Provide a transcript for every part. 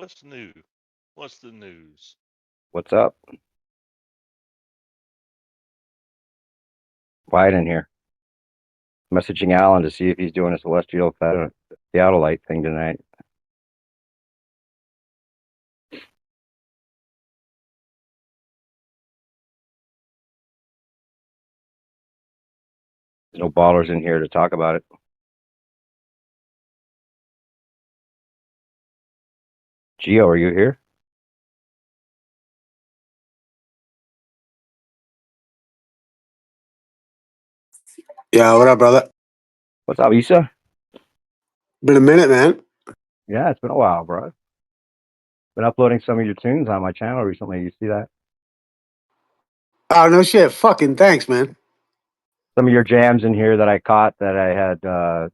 What's new? What's the news? What's up? Quiet in here. Messaging Alan to see if he's doing a celestial theodolite thing tonight. There's no ballers in here to talk about it. Gio, are you here? Yeah, what up, brother? What's up, Issa? Been a minute, man. Yeah, it's been a while, bro. Been uploading some of your tunes on my channel recently. You see that? Oh, no shit. Fucking thanks, man. Some of your jams in here that I caught that I had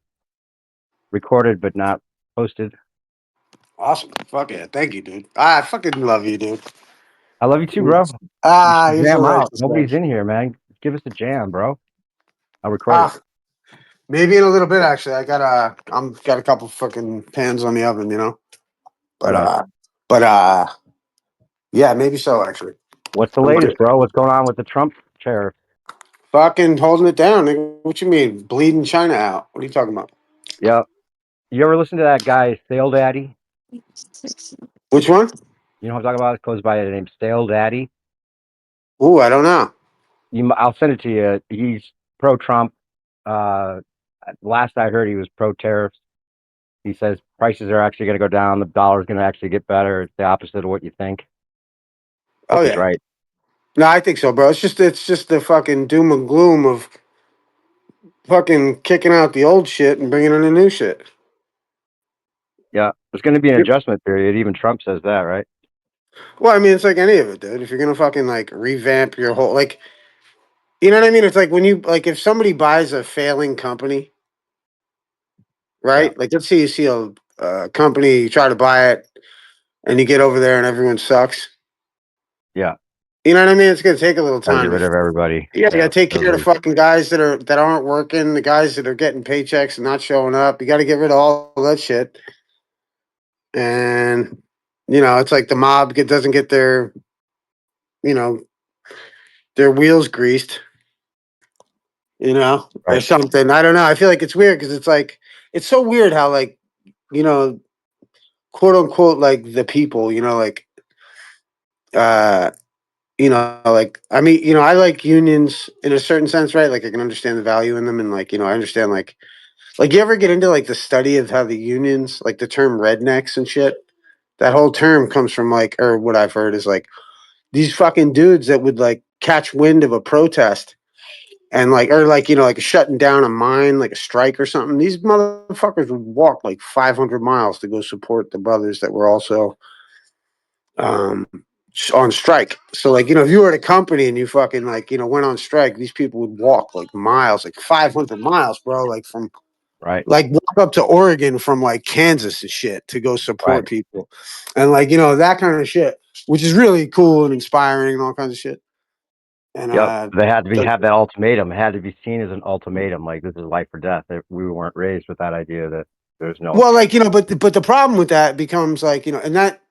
recorded but not posted. Awesome. Fuck yeah. Thank you, dude. I fucking love you, dude. I love you too, bro. You should You're so jam nice out. to Nobody's say. in here, man. Give us a jam, bro. I'll record it. Ah, maybe in a little bit, actually. I'm got a couple fucking pans on the oven, you know? But, Right on. but, yeah, maybe so, actually. What's the I'm latest, bro? What's going on with the Trump chair? fucking holding it down, nigga. What you mean? Bleeding China out. What are you talking about? Yeah. You ever listen to that guy, Sale Daddy? Which one? You know what I'm talking about? It goes by the name Sale Daddy. Ooh, I don't know. I'll send it to you. He's pro-Trump. Uh, last I heard, he was pro-tariffs. He says prices are actually going to go down. The dollar's going to actually get better. It's the opposite of what you think. Hope Oh, he's yeah. right. No, I think so, bro. It's just the fucking doom and gloom of fucking kicking out the old shit and bringing in the new shit. Yeah. There's going to be an adjustment period. Even Trump says that, right? Well, I mean, it's like any of it, dude. If you're gonna fucking like revamp your whole, like, you know what I mean? It's like when you like if somebody buys a failing company, Yeah. right? Like, let's say you see a company, you try to buy it, and you get over there and everyone sucks. Yeah. You know what I mean? It's gonna take a little Got to get time. rid of everybody. Yeah, you Yeah. gotta take care of the Totally. fucking guys that aren't working, the guys that are getting paychecks and not showing up. You got to get rid of all that shit. And it's like the mob doesn't get you know, their wheels greased. Or Right. something. I don't know. I feel like it's weird because it's like it's so weird how like you know, quote unquote, like the people, uh, like I mean, I like unions in a certain sense, right? Like I can understand the value in them, and like I understand like you ever get into like the study of how the unions, like the term rednecks and shit. That whole term comes from like, or what I've heard is like these fucking dudes that would like catch wind of a protest and like or like like shutting down a mine like a strike or something. These motherfuckers would walk like 500 miles to go support the brothers that were also um on strike. So like if you were at a company and you fucking like went on strike, these people would walk like miles, like 500 miles, bro, like from Right. like walk up to Oregon from like Kansas and shit to go Right. support people. And like that kind of shit, which is really cool and inspiring and all kinds of shit. And Yep. They had to have that ultimatum. It had to be seen as an ultimatum. Like, this is life or death. We weren't raised with that idea that there's no. well, like but the problem with that becomes like and that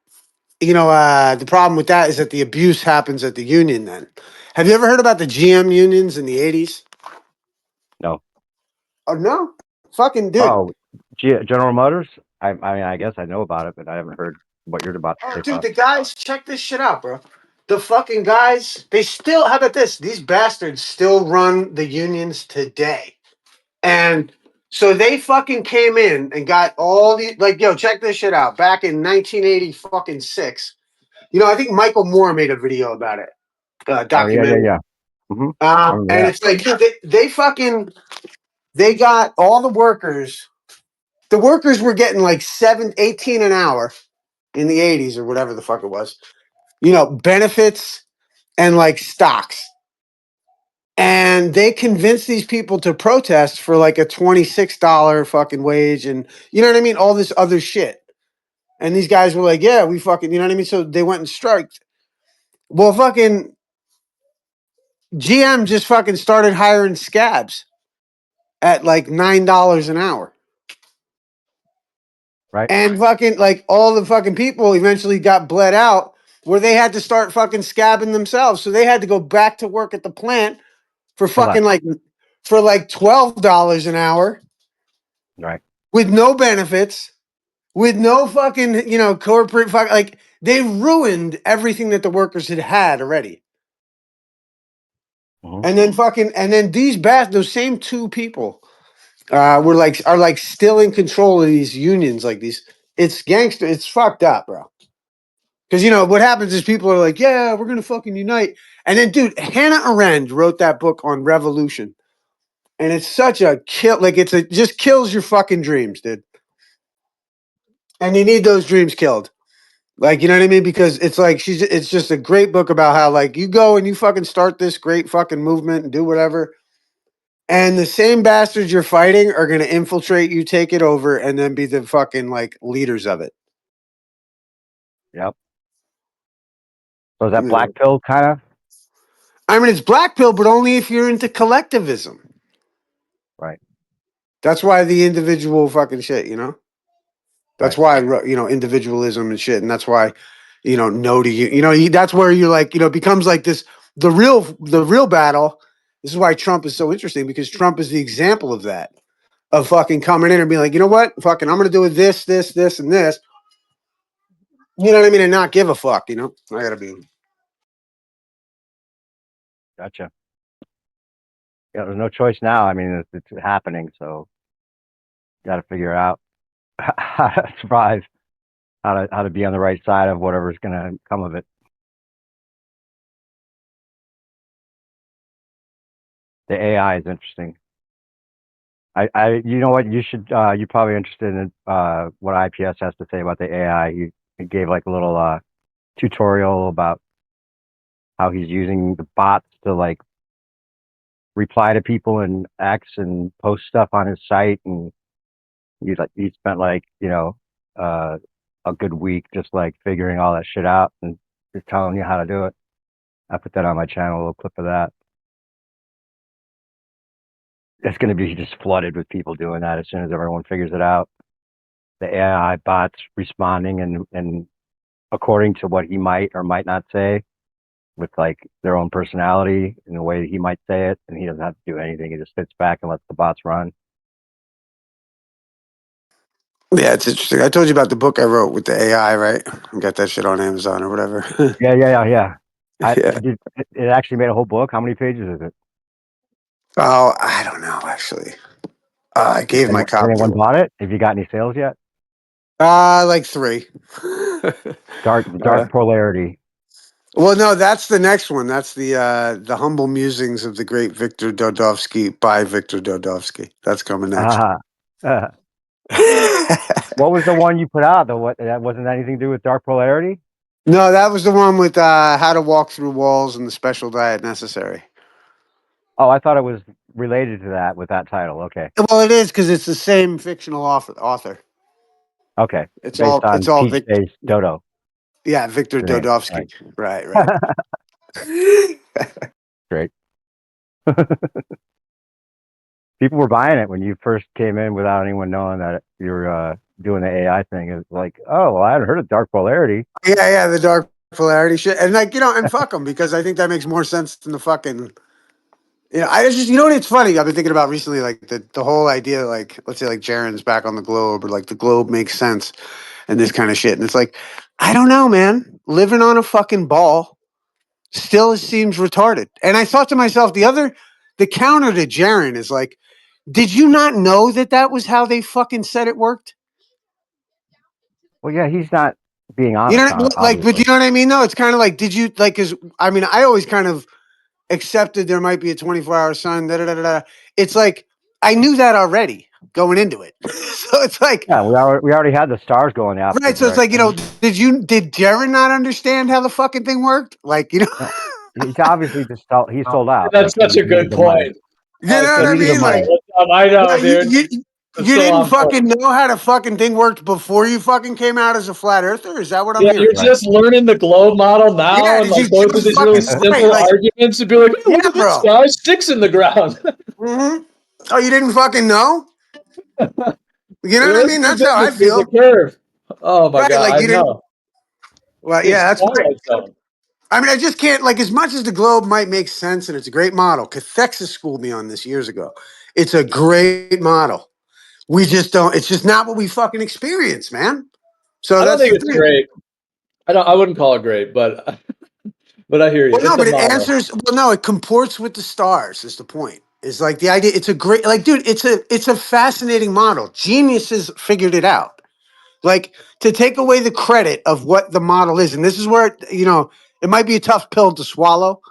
the problem with that is that the abuse happens at the union. Then, have you ever heard about the GM unions in the '80s? No. Oh no, fucking dude. Oh, General Motors? I mean, I guess I know about it, but I haven't heard what you're about to Oh, say dude, about. the guys, check this shit out, bro. The fucking guys, they still. How about this? These bastards still run the unions today. And so they fucking came in and got all the like, yo, check this shit out. Back in 1980 fucking six, I think Michael Moore made a video about it, Oh, yeah, yeah, documentary. yeah. Mm-hmm. I remember And that. it's like, dude, they fucking they got all the workers. The workers were getting like 18 an hour in the 80s or whatever the fuck it was. Benefits and like stocks. And they convinced these people to protest for like a $26 fucking wage and you know what I mean? All this other shit. And these guys were like, yeah, we fucking, you know what I mean? So they went and striked. Well, fucking GM just fucking started hiring scabs at like $9 an hour. Right. And fucking like all the fucking people eventually got bled out where they had to start fucking scabbing themselves. So they had to go back to work at the plant for less. fucking like $12 an hour Right. with no benefits, with no fucking, corporate like they ruined everything that the workers had already. Mhm. And then those same two people are like still in control of these unions, like these. It's gangster. It's fucked up, bro. Because what happens is people are like, yeah, we're gonna fucking unite. And then, dude, Hannah Arendt wrote that book on revolution, and it's such a kill. Like it just kills your fucking dreams, dude. And you need those dreams killed. Like, you know what I mean? Because it's like it's just a great book about how like you go and you fucking start this great fucking movement and do whatever. And the same bastards you're fighting are gonna infiltrate you, take it over, and then be the fucking like leaders of it. Yep. So is that black pill kind of? I mean, it's black pill, but only if you're into collectivism. Right. That's why the individual fucking shit, That's Right. why, individualism and shit. And that's why, no to you, that's where you're like, it becomes like this, the real battle. This is why Trump is so interesting, because Trump is the example of that, of fucking coming in and being like, you know what? Fucking, I'm going to do this, this, and this. You know what I mean? And not give a fuck, I got to be. Gotcha. Yeah, there's no choice now. I mean, it's happening, so got to figure out how to survive, how to be on the right side of whatever's going to come of it. The AI is interesting. You know what? You should. You're probably interested in what IPS has to say about the AI. He gave like a little tutorial about how he's using the bots to like reply to people in X and post stuff on his site, and he spent like a good week just like figuring all that shit out and just telling you how to do it. I put that on my channel, a little clip of that. It's going to be just flooded with people doing that as soon as everyone figures it out. The AI bots responding and according to what he might or might not say, with like their own personality and the way he might say it, and he doesn't have to do anything. He just sits back and lets the bots run. Yeah, it's interesting. I told you about the book I wrote with the AI, right? I got that shit on Amazon or whatever. Yeah. Yeah. It actually made a whole book. How many pages is it? Oh, I don't know, actually. I gave my Has copy anyone away. bought it? Have you got any sales yet? Like 3. Dark polarity. Well, no, that's the next one. That's the humble musings of the great Victor Dodovsky by Victor Dodovsky. That's coming next. Ah, what was the one you put out? The what? That wasn't anything to do with dark polarity. No, that was the one with how to walk through walls and the special diet necessary. Oh, I thought it was related to that with that title. Okay, Well, it is because it's the same fictional author. okay. It's Based all on Peach Vic. Face Dodo. Yeah, Victor The name. Dodovsky. Right. Right. Great. People were buying it when you first came in without anyone knowing that you were doing the AI thing. It's like, oh, well, I hadn't heard of dark polarity. Yeah, the dark polarity shit, and like and fuck them, because I think that makes more sense than the fucking. I just what it's funny. I've been thinking about recently, like the whole idea, like let's say like Jeran's back on the globe, or like the globe makes sense, and this kind of shit, and it's like, I don't know, man. Living on a fucking ball still seems retarded. And I thought to myself, the counter to Jeran is like, did you not know that was how they fucking said it worked? Well, yeah, he's not being You honest, know, like, but you obviously. know what I mean? Though it's kind of like, did you like? Because I mean, I always kind of accepted there might be a 24-hour sun. Da, da, da, da, da. It's like I knew that already going into it. So it's like, Yeah, we already had the stars going the opposite right. So it's like, direction. did Darren not understand how the fucking thing worked? Like, No, he's obviously just he sold out. That's Like such he a good needed the money. point. you know He what I That's a needed the good mean? point. Like, money. What's up? I know, yeah, dude. you It's so didn't on point. fucking know how the fucking thing worked before you fucking came out as a flat earther? Is that what I'm Yeah, hearing? you're Right. just learning the globe model now Yeah, and did like you going through just these really fucking right? simple Like, arguments and be like, oh, yeah, look at this bro. guy, sticks in the ground. Mm-hmm. Oh, you didn't fucking know? You know what I mean? That's how I Business is a feel. curve. Oh my Right? god, Like I you didn't. know. Well, It's yeah, that's my. Twilight Zone. I mean, I just can't. Like, as much as the globe might make sense, and it's a great model. Cathexis schooled me on this years ago. It's a great model. We just don't. It's just not what we fucking experience, man. So I don't that's think the it's thing. great. I wouldn't call it great, but but I hear you. Well, no, It's a but it model. answers. Well, no, it comports with the stars. Is the point? Is like the idea. It's a great. Like, dude, it's a fascinating model. Geniuses figured it out. Like to take away the credit of what the model is, and this is where it might be a tough pill to swallow,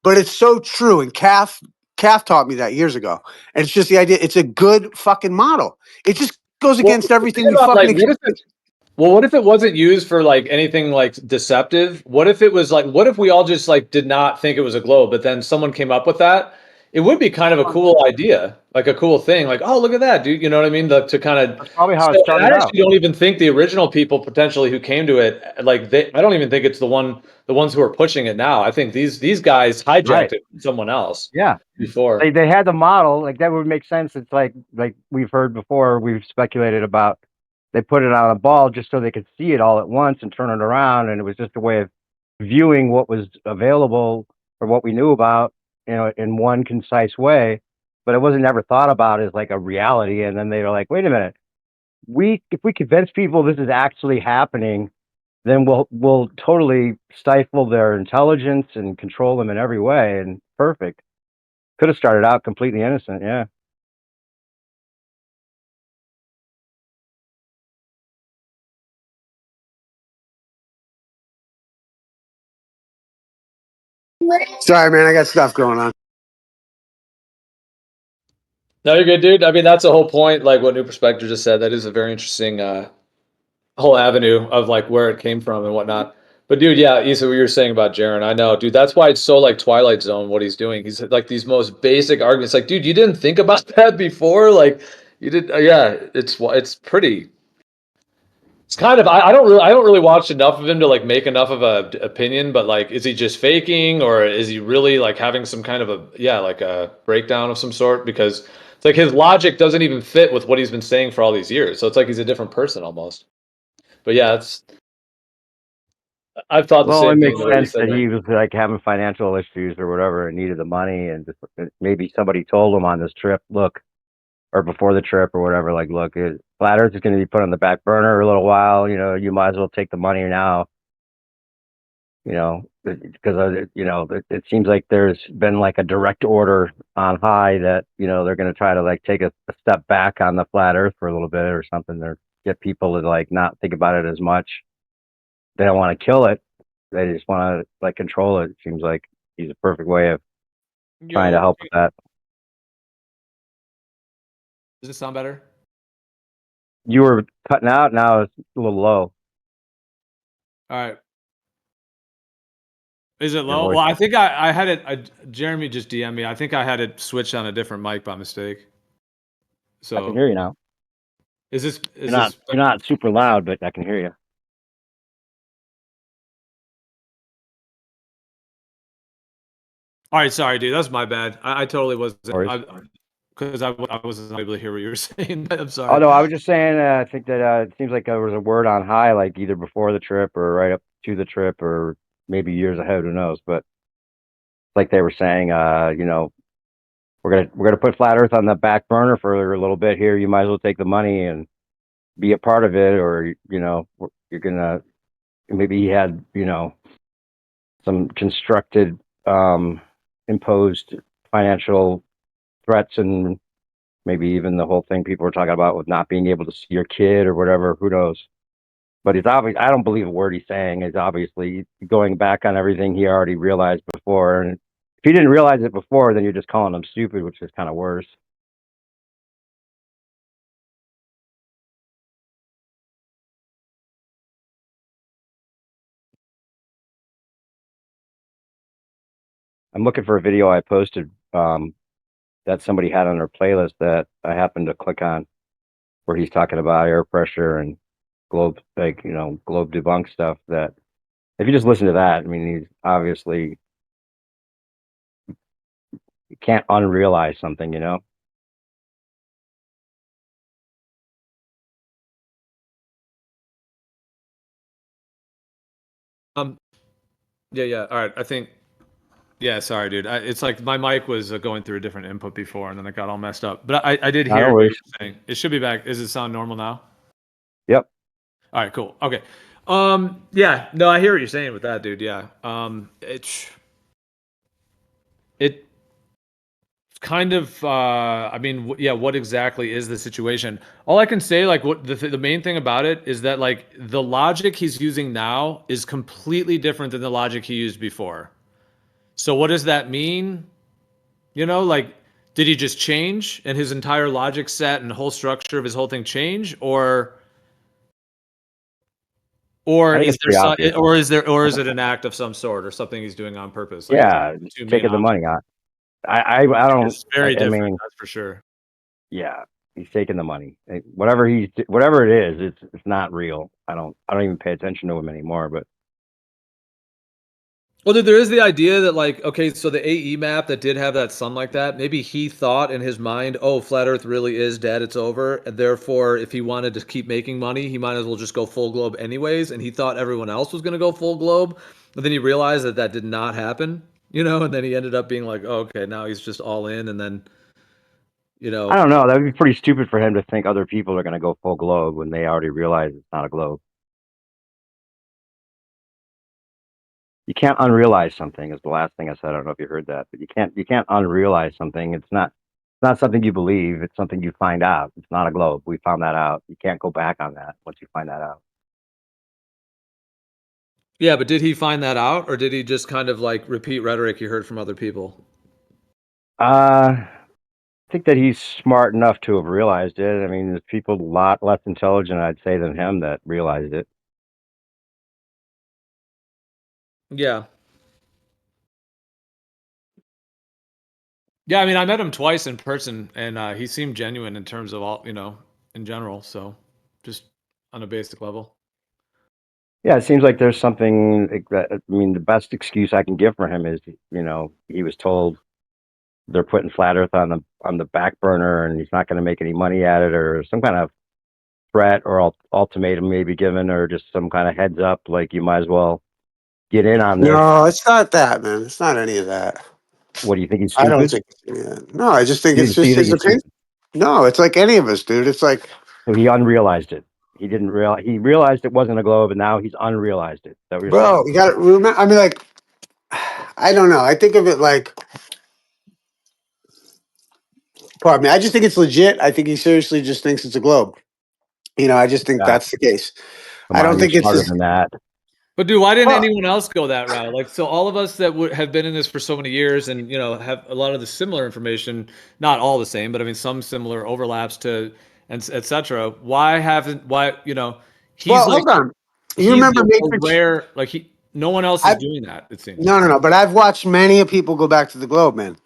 but it's so true. And Calf taught me that years ago. And it's just the idea. It's a good fucking model. It just goes Well, against think everything we about fucking like what if experience. what if it wasn't used for like anything like deceptive? What if it was like what if we all just like did not think it was a globe, but then someone came up with that? It would be kind of a cool idea, like a cool thing, like, oh, look at that, dude. You know what I mean? To kind of That's probably how so it and started I out. actually don't even think the original people potentially who came to it, like I don't even think it's the ones who are pushing it now. I think these guys hijacked Right. it from someone else Yeah. before. They had the model, like that would make sense. It's like we've heard before, we've speculated about they put it on a ball just so they could see it all at once and turn it around, and it was just a way of viewing what was available or what we knew about, in one concise way. But it wasn't ever thought about as like a reality. And then they were like, wait a minute, if we convince people this is actually happening, then we'll totally stifle their intelligence and control them in every way. And perfect. Could have started out completely innocent, yeah. Sorry, man. I got stuff going on. No, you're good, dude. I mean, that's the whole point. Like what New Perspective just said, that is a very interesting whole avenue of like where it came from and whatnot. But dude, yeah, Issa, what you were saying about Jeran, I know, dude. That's why it's so like Twilight Zone. What he's doing, he's like these most basic arguments. Like, dude, you didn't think about that before. Like, you did. Yeah, it's pretty. It's kind of I don't really watch enough of him to like make enough of a opinion. But like, is he just faking or is he really like having some kind of a like a breakdown of some sort? Because it's like his logic doesn't even fit with what he's been saying for all these years. So it's like he's a different person almost. But yeah, it's I've thought the Well, it same thing makes the way you sense said that that. he was like having financial issues or whatever and needed the money, and just maybe somebody told him on this trip, look, or before the trip or whatever, like, look, Flat Earth is going to be put on the back burner a little while. You might as well take the money now. Because it seems like there's been like a direct order on high that they're going to try to like take a step back on the flat Earth for a little bit or something, or get people to like not think about it as much. They don't want to kill it. They just want to like control it. It seems like he's a perfect way of trying to Yo, help with that. does this sound better? You were cutting out. Now it's a little low. All right. Is it Your low? voice. Well, I think I had it. Jeremy just DM me. I think I had it switched on a different mic by mistake. I can So hear you now. is this is You're not this? you're not super loud, but I can hear you. All right, sorry, dude. That's my bad. I totally wasn't. No worries. Because I wasn't able to hear what you were saying. I'm Oh sorry. no, I was just saying. I think that it seems like there was a word on high, like either before the trip or right up to the trip, or maybe years ahead. Who knows? But like they were saying, we're gonna put flat Earth on the back burner for a little bit here. You might as well take the money and be a part of it, or you're gonna maybe he had some constructed, imposed financial threats, and maybe even the whole thing people were talking about with not being able to see your kid or whatever. Who knows? But it's obvious. I don't believe a word he's saying. Is obviously going back on everything he already realized before. And if he didn't realize it before, then you're just calling him stupid, which is kind of worse. I'm looking for a video I posted, that somebody had on their playlist that I happened to click on, where he's talking about air pressure and globe, like globe debunk stuff. That if you just listen to that, I mean, he's obviously, you can't unrealize something. Yeah. All right. I think. Yeah. Sorry, dude. It's like my mic was going through a different input before, and then it got all messed up. But I did No hear what you worries. were saying. It should be back. Does it sound normal now? Yep. All right. Cool. Okay. Yeah. No, I hear what you're saying with that, dude. Yeah. It kind of I mean yeah, what exactly is the situation? All I can say, like, what the main thing about it is that, like, the logic he's using now is completely different than the logic he used before. So what does that mean? Like, did he just change and his entire logic set and whole structure of his whole thing change, or I think is it's there pretty obvious. or is it an act of some sort or something he's doing on purpose? Like, Yeah, two main taking the options. money on. I don't. It's very I different, mean, that's for sure. yeah, he's taking the money. Whatever it is, it's not real. I don't even pay attention to him anymore. But Well, dude, there is the idea that, like, okay, so the AE map that did have that sun like that, maybe he thought in his mind, oh, flat Earth really is dead, it's over, and therefore, if he wanted to keep making money, he might as well just go full globe anyways, and he thought everyone else was going to go full globe, but then he realized that that did not happen, and then he ended up being like, oh, okay, now he's just all in, and then, I don't know. That would be pretty stupid for him to think other people are going to go full globe when they already realize it's not a globe. You can't unrealize something is the last thing I said. I don't know if you heard that, but you can't unrealize something. It's not something you believe. It's something you find out. It's not a globe. We found that out. You can't go back on that once you find that out. yeah, but did he find that out, or did he just kind of like repeat rhetoric he heard from other people? I think that he's smart enough to have realized it. I mean, there's people a lot less intelligent, I'd say, than him that realized it. Yeah. Yeah, I mean, I met him twice in person, and he seemed genuine in terms of all, in general. So, just on a basic level. Yeah, it seems like there's something like that. I mean, the best excuse I can give for him is, he was told they're putting flat Earth on the back burner, and he's not going to make any money at it, or some kind of threat or ultimatum maybe given, or just some kind of heads up, like you might as well get in on this. No, it's not that, man. It's not any of that. What do you think? He's I don't stupid? think it's any of that. No, I just think You it's didn't see just that his he's opinion. stupid. No, it's like any of us, dude. It's like, So he unrealized it. He didn't realize. He realized it wasn't a globe, and now he's unrealized it. Is that what you're saying? bro, you got to remember. I mean, like, I don't know. I think of it like, pardon me. I just think it's legit. I think he seriously just thinks it's a globe. I just think Yeah. that's the case. Come I on, don't you're think it's smarter just. than that. But dude, why didn't Well, anyone else go that route? Like, so all of us that would have been in this for so many years, and have a lot of the similar information, not all the same, but I mean some similar overlaps to, and etc. Why haven't why he's well, like hold on. You he's remember the Matrix? rare, like, no one else is I doing that, it seems. No, no, no. But I've watched many of people go back to the globe, man.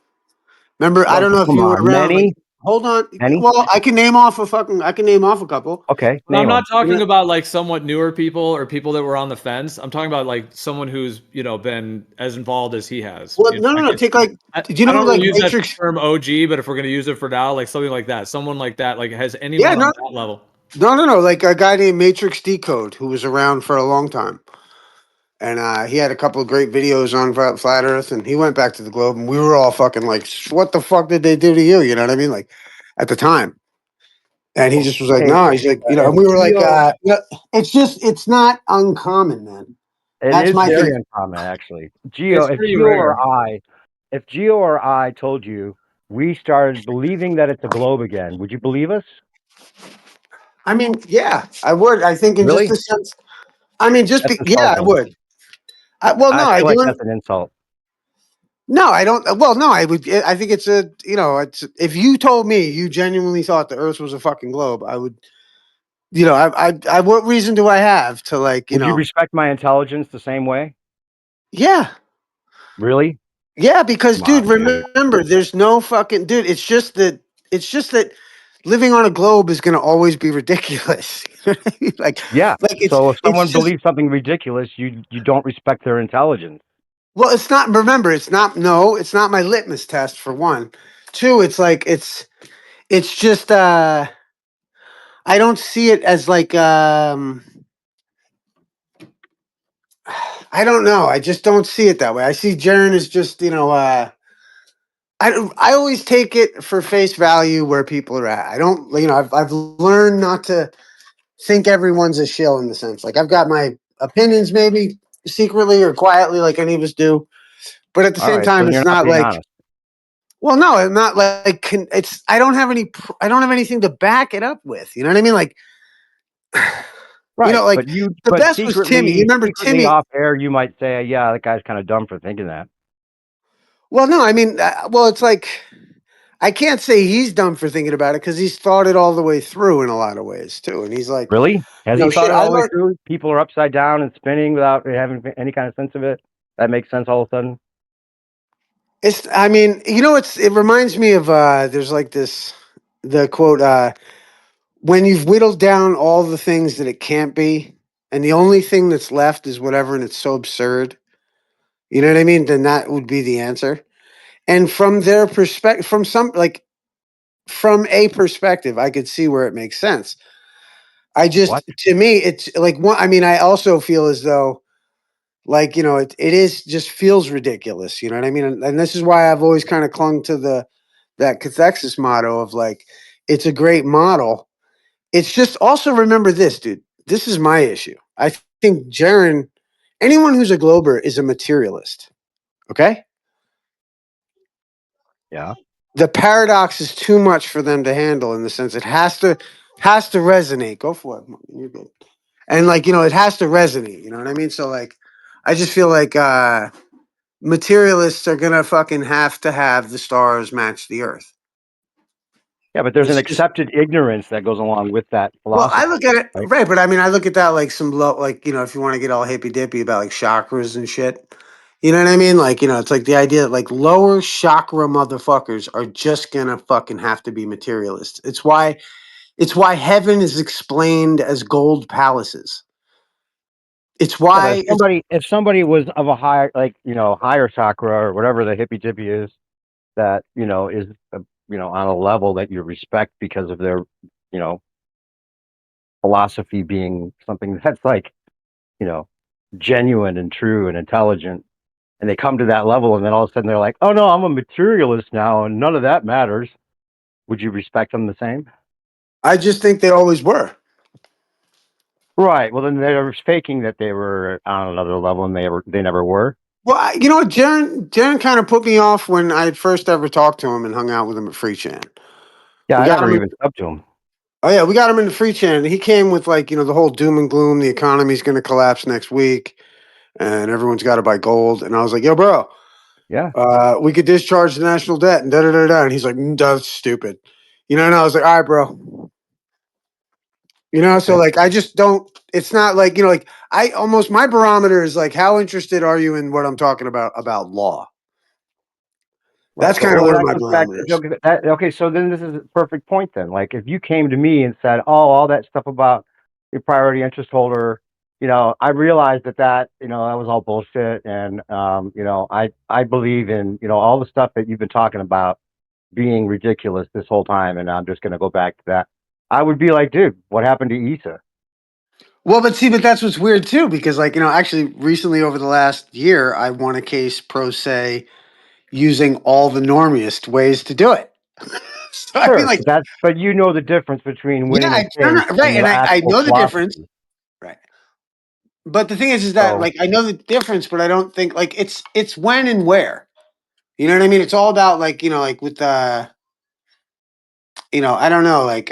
Remember? I Well, don't know if come you were on, around. Like, many, hold on. many. Well, I can name off a couple. Okay, But I'm name not them. talking about like somewhat newer people or people that were on the fence. I'm talking about like someone who's, been as involved as he has. Well, no, no, no. Take like, I, did you I know don't really like use that Matrix? term OG, but if we're going to use it for now, like something like that, someone like that, like, has Yeah, anyone on no, that level? no, no, no. Like a guy named Matrix Decode who was around for a long time, and he had a couple of great videos on flat Earth, and he went back to the globe, and we were all fucking like, "What the fuck did they do to you?" You know what I mean? Like at the time, and he just was like, Okay, "No." He's like, if and we were like, Geo, it's not uncommon, man. it That's is my very thing. uncommon actually. It's pretty rare. If Geo or I told you we started believing that it's a globe again, would you believe us? I mean, yeah, I would. I think in just Really? the sense. I mean, That's yeah, I insulting. would. Well, no, I I feel like do. that's an insult. No, I don't. Well, no, I would. I think it's a. It's if you told me you genuinely thought the Earth was a fucking globe, I would. What reason do I have to like? Would you respect my intelligence the same way? Yeah, Really? yeah. Because, Come dude, on, dude. remember, there's no fucking dude. It's just that. It's just that living on a globe is going to always be ridiculous. like, Yeah. it's So if it's someone just. believes something ridiculous, you don't respect their intelligence. Well, it's not. Remember, it's not. No, it's not my litmus test for one. Two, it's like it's just. I don't see it as like I don't know. I just don't see it that way. I see Jeran as just, I always take it for face value where people are at. I don't, I've learned not to think everyone's a shill in the sense. Like I've got my opinions, maybe secretly or quietly, like any of us do. But at the All same right, so time, then it's you're not not being like, honest. well, no, I'm not like, it's, I don't have anything to back it up with. You know what I mean? Like, Right, like the but best was Timmy. You remember secretly Timmy? off air, you might say, yeah, that guy's kind of dumb for thinking that. Well, no, I mean, it's like, I can't say he's dumb for thinking about it because he's thought it all the way through in a lot of ways too. And he's like, Really? Has he thought shit, it I all the way learned. through? People are upside down and spinning without having any kind of sense of it. That makes sense all of a sudden. I mean, it reminds me of, there's like the quote, when you've whittled down all the things that it can't be, and the only thing that's left is whatever, and it's so absurd. You know what I mean? Then that would be the answer. And from their perspective, from a perspective, I could see where it makes sense. What? To me, it's like one. I mean, I also feel as though, like, it is just feels ridiculous. You know what I mean? And this is why I've always kind of clung to that cathexis motto of like, it's a great model. It's just also remember this, dude. This is my issue. I think Jeran, anyone who's a glober is a materialist. Okay? Yeah. The paradox is too much for them to handle in the sense it has to resonate. Go for it. You're good. And like, it has to resonate. You know what I mean? So like, I just feel like materialists are gonna fucking have to have the stars match the earth. Yeah, but there's an It's just accepted ignorance that goes along with that well, I philosophy, look at it right? right, but I mean, I look at that like some low, like if you want to get all hippy dippy about like chakras and shit, you know what I mean? Like it's like the idea that like lower chakra motherfuckers are just gonna fucking have to be materialists. It's why heaven is explained as gold palaces. It's Yeah, but why it's if somebody was of a higher, like higher chakra or whatever the hippy dippy is, that is on a level that you respect because of their you know philosophy being something that's like you know genuine and true and intelligent, and they come to that level, and then all of a sudden they're like, oh no, I'm a materialist now and none of that matters. Would you respect them the same? I just think they always were. Right. Well, then they're faking that they were on another level, and they never were. Well, you know what, Jaron kind of put me off when I had first ever talked to him and hung out with him at Free Chan. Yeah, We I got never him. even up to him. Oh yeah, we got him in the Free Chan. He came with like the whole doom and gloom. The economy's going to collapse next week, and everyone's got to buy gold. And I was like, yo, bro, Yeah. we could discharge the national debt and da da da da. And he's like, that's stupid. And I was like, all right, bro. So Okay. like I just don't. It's not like like I almost my barometer is like how interested are you in what I'm talking about law. Right. That's But kind of well, where that my goes back. barometer is. Okay. So then this is a perfect point. Then, like, if you came to me and said, "Oh, all that stuff about your priority interest holder," I realized that was all bullshit, and I believe in all the stuff that you've been talking about being ridiculous this whole time, and I'm just going to go back to that. I would be like, dude, what happened to Issa? Well, but that's what's weird too, because like actually recently over the last year, I won a case pro se using all the normiest ways to do it. So I mean, Sure, like, but you know the difference between yeah, winning a no, no, case right, and and the I actual know the difference, philosophy. right? But the thing is that So, like I know the difference, but I don't think like it's when and where. You know what I mean? It's all about like like with I don't know, like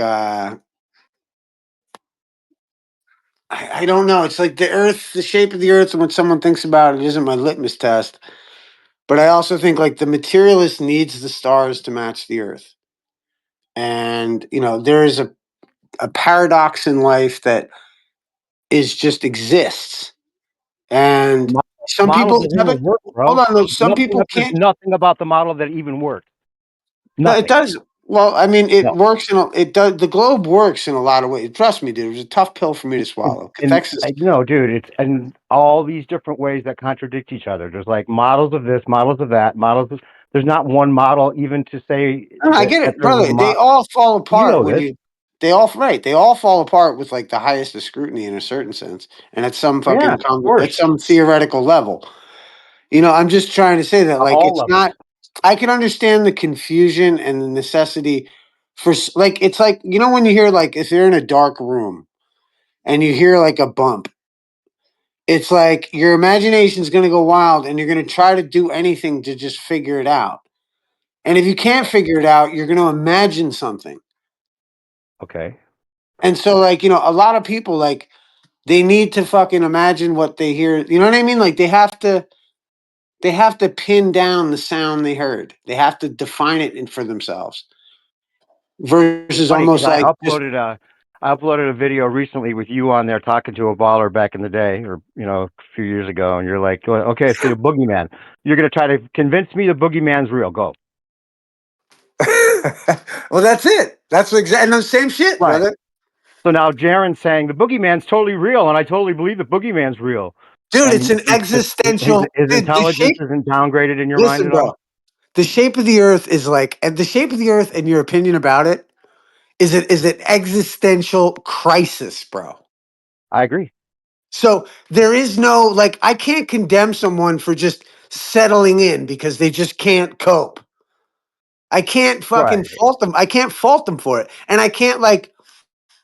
I don't know. It's like the Earth, the shape of the Earth, and what someone thinks about it isn't my litmus test. But I also think like the materialist needs the stars to match the Earth, and there is a paradox in life that is just exists, and mo- some model people doesn't even work, hold bro. on, though. There's Some people there's can't. nothing about the model that even works. No, it Nothing. does. Well, I mean, it No. works it does. The globe works in a lot of ways. Trust me, dude. It was a tough pill for me to swallow. And Cathexis. dude, it's and all these different ways that contradict each other. There's like models of this, models of that, there's not one model even to say No, I that get it, there's a brother. They model. all fall You apart know when this. you. they all fall apart with like the highest of scrutiny in a certain sense, and at some Yeah, fucking of course. at some theoretical level. I'm just trying to say that like all it's levels. not. I can understand the confusion and the necessity for like it's like when you hear like if you're in a dark room and you hear like a bump, it's like your imagination's going to go wild and you're going to try to do anything to just figure it out. And if you can't figure it out, you're going to imagine something. Okay. And so like, a lot of people like they need to fucking imagine what they hear. You know what I mean? Like they have to pin down the sound they heard. They have to define it for themselves. Versus Funny because almost like just I uploaded a video recently with you on there talking to a baller back in the day, or a few years ago, and you're like, okay, so the boogeyman. You're gonna try to convince me the boogeyman's real. Go. well, that's it. That's exactly and the same shit, Right. brother. So now Jeran's saying the boogeyman's totally real, and I totally believe the boogeyman's real. Dude, And it's an existential. his Dude, the intelligence shape. isn't downgraded in your mind Listen, at all. bro. The shape of the Earth is like, and the shape of the Earth, and your opinion about it, is an existential crisis, bro. I agree. So there is no like, I can't condemn someone for just settling in because they just can't cope. I can't fucking Right. fault them. I can't fault them for it, and I can't like,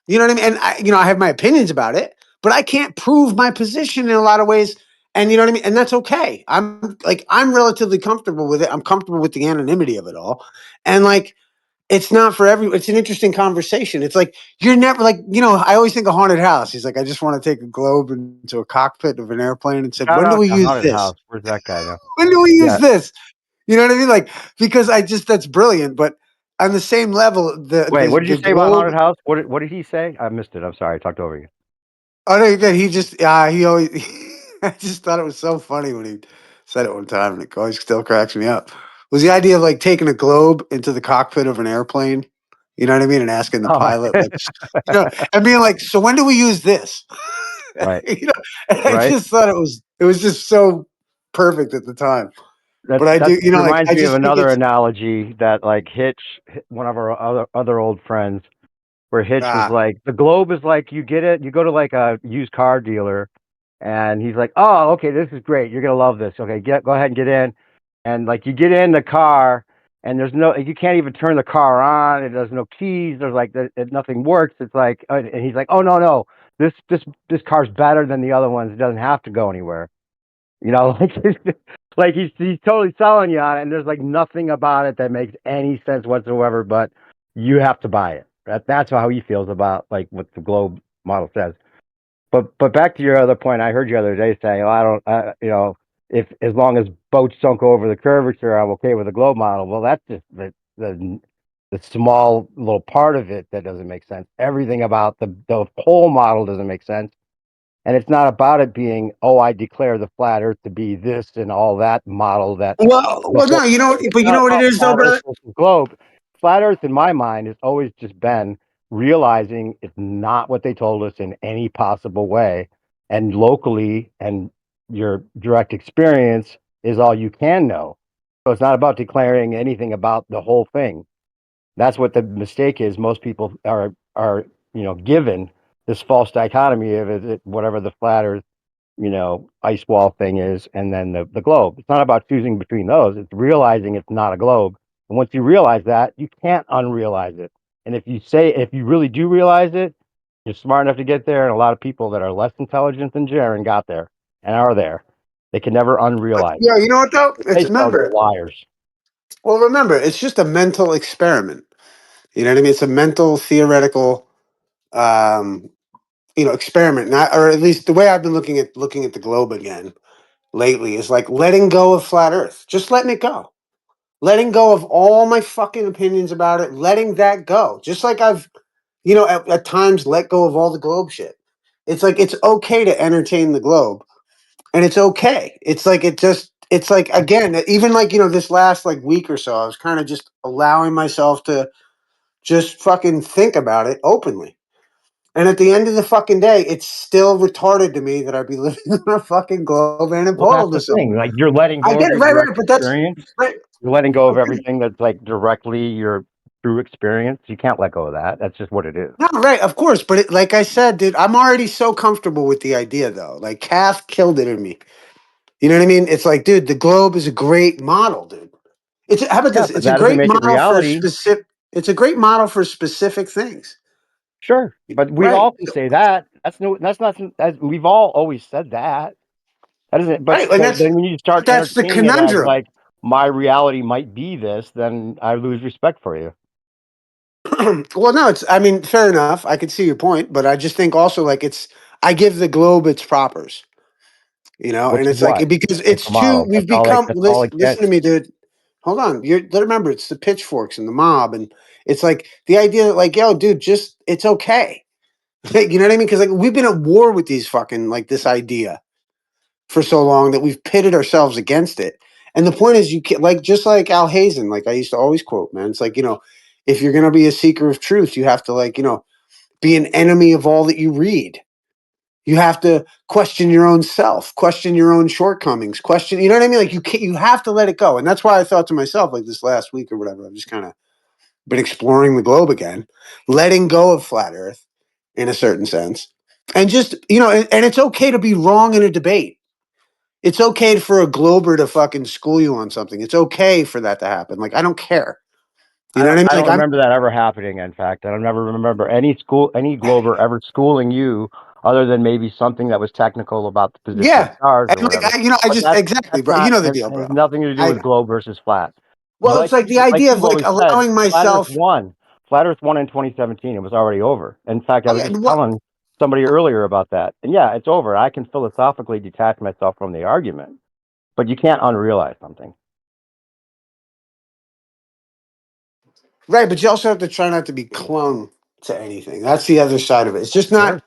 you know what I mean. And I have my opinions about it, but I can't prove my position in a lot of ways. And you know what I mean. And that's okay. I'm relatively comfortable with it. I'm comfortable with the anonymity of it all, and like it's not for everyone. It's an interesting conversation. It's like you're never like I always think of haunted house. He's like, I just want to take a globe into a cockpit of an airplane and said, Shout when do out we to use Haunted this? House. Where's that guy now? When do we use Yeah. this? You know what I mean? Like because that's brilliant. But on the same level, Wait, what did you the say about globe. Haunted House? What did he say? I missed it. I'm sorry. I talked over you. Oh no, good. He just he always. I just thought it was so funny when he said it one time, and it always still cracks me up. Was the idea of like taking a globe into the cockpit of an airplane? You know what I mean? And asking the Oh, pilot, like, and being like, "So when do we use this?" right, And I right. just thought it was just so perfect at the time. But I That do, like, reminds I me of just think another it's analogy that like Hitch, one of our other old friends, where Hitch was ah. like, the globe is like you get it, you go to like a used car dealer, and he's like, oh, okay, this is great, you're gonna love this. Okay, go ahead and get in, and like you get in the car, and you can't even turn the car on. There's no keys. There's like nothing works. It's like, and he's like, oh no, this car's better than the other ones. It doesn't have to go anywhere. Like like he's totally selling you on it, and there's like nothing about it that makes any sense whatsoever. But you have to buy it. That's how he feels about like what the Globe model says. But back to your other point, I heard you the other day saying, "Oh, I don't, if as long as boats don't go over the curvature, I'm okay with the Globe model." Well, that's just the small little part of it that doesn't make sense. Everything about the whole model doesn't make sense. And it's not about it being, oh, I declare the flat Earth to be this and all that model that the Well, whole no, it's but you not know what it about is though, flat Earth brother. versus globe. Flat Earth, in my mind, has always just been realizing it's not what they told us in any possible way, and locally and your direct experience is all you can know. So it's not about declaring anything about the whole thing. That's what the mistake is. Most people are given this false dichotomy of whatever the flat Earth ice wall thing is, and then the globe. It's not about choosing between those. It's realizing it's not a globe. And once you realize that, you can't unrealize it. And if you really do realize it, you're smart enough to get there. And a lot of people that are less intelligent than Jeran got there and are there. They can never unrealize it. Yeah, you know what though? They It's tell they're remember. liars. Well, remember, it's just a mental experiment. You know what I mean? It's a mental theoretical, um, experiment. Not, or at least the way I've been looking at the globe again lately is like letting go of flat Earth, just letting it go, letting go of all my fucking opinions about it, letting that go. Just like I've, at times let go of all the globe shit. It's like it's okay to entertain the globe, and it's okay. It's like it's like again, even like this last like week or so, I was kind of just allowing myself to just fucking think about it openly. And at the end of the fucking day, it's still retarded to me that I'd be living on a fucking globe and a Well, portal that's to the thing. somewhere. Like you're letting I go of get it, your right, direct right, but that's experience. right. You're letting go of everything that's like directly your through experience. You can't let go of that. That's just what it is. No, right, of course. But like I said, dude, I'm already so comfortable with the idea, though. Like, Kath killed it in me. You know what I mean? It's like, dude, the globe is a great model, dude. How about Yeah, this? but It's a that doesn't great make it model for reality. specific. It's a great model for specific things. Sure, but we Right. all can say that. That's no. That's not. We've all always said that. That isn't. But Right, and then when you start that's the entertaining it as conundrum. like my reality might be this, then I lose respect for you. Well, no, it's. I mean, fair enough. I can see your point, but I just think also like it's. I give the globe its propers, Which and is it's like what? because It's it's a too. model. We've become. That's all Listen, it listen gets. to me, dude. Hold on. Remember, it's the pitchforks and the mob, and it's like the idea that like, yo, dude, just it's okay. You know what I mean? Because like we've been at war with these fucking like this idea for so long that we've pitted ourselves against it. And the point is, you can like just like Al Hazen, like I used to always quote, man. It's like if you're gonna be a seeker of truth, you have to like be an enemy of all that you read. You have to question your own self, question your own shortcomings, question. You know what I mean? Like you have to let it go. And that's why I thought to myself, like this last week or whatever, I've just kind of been exploring the globe again, letting go of flat Earth in a certain sense, and just and it's okay to be wrong in a debate. It's okay for a glober to fucking school you on something. It's okay for that to happen. Like I don't care. You know what I mean? I Like don't remember that ever happening. In fact, I don't never remember any Glober ever schooling you, other than maybe something that was technical about the position of yeah. stars And or like whatever. I But just exactly, that's bro. You not know the has, deal, has bro. nothing to do I with know. globe versus flat. Well, it's like the Like idea of you've like always said, allowing flat Earth myself. won. Flat Earth won in 2017. It was already over. In fact, I Oh was yeah, just telling somebody earlier about that. And yeah, it's over. I can philosophically detach myself from the argument, but you can't unrealize something. right, but you also have to try not to be clung to anything. That's the other side of it. It's just not Sure.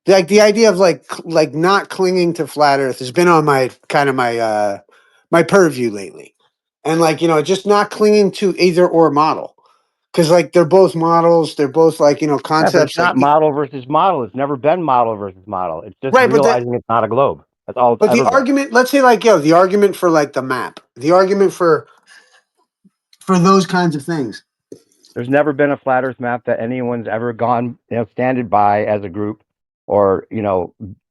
like the idea of like not clinging to flat Earth has been on my kind of my purview lately, and like just not clinging to either or model because like they're both models. They're both like Yeah, but it's concepts like not model versus model. It's never been model versus model. It's just right, realizing it's not a globe. That's all it's but the ever been. argument. Let's say like the argument for like the map, the argument for those kinds of things. There's never been a flat Earth map that anyone's ever gone, standed by as a group, or